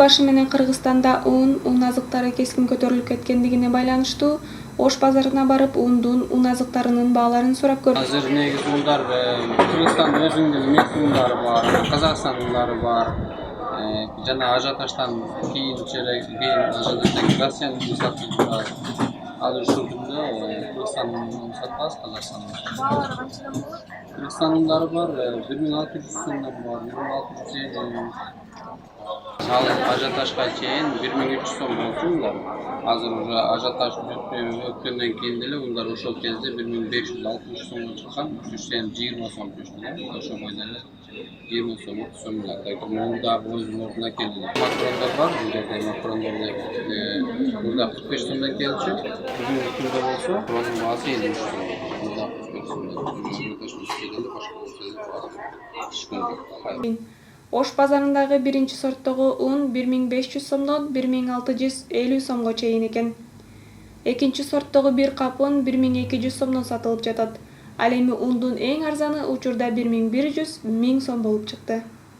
башы менен Кыргызстанда un азыктары кескин көтөрүлүп кеткендигине байланыштуу Ош базарына барып un азыктарынын бааларын сурап көрдүк. Азыр негизи ундар Кыргызстандын өзүнүн эмес ундары бар, Казакстандын ундары бар. Жана ажиотаждан кейін Россиянын уну сатып жатат. Азыр ушул күндө Кыргызстандын унун сатабыз, Казакстандын. Баалары канчадан болот? Кыргызстандын ундары бар, 1600 сомдон бар, 1650. Ал ажиотажга чейин 1300 сом болчу ундар. Азыр уже ажиотаж өткөндөн кийин деле ундар ошол кезде 1560 сомго чыккан, 320 сом түштү. Ошол бойдон эле 20 сом, 30 сом эле. Так мундагы өзүнүн ордуна келди. Макарондар бар, бул жерде макарондар мурда 45 сомдон келчү. Бүгүнкү күндө болсо, анын баасы 70 сом. Мурда 45 сомдон. Ош базарындагы биринчи сорттогу un 1500 сомдон 1650 сомго чейин экен. Экинчи сорттогу бир кап un 1200 сомдон сатылып жатат. Ал эми ундун эң арзаны учурда 1100-1000 сом болуп чыкты.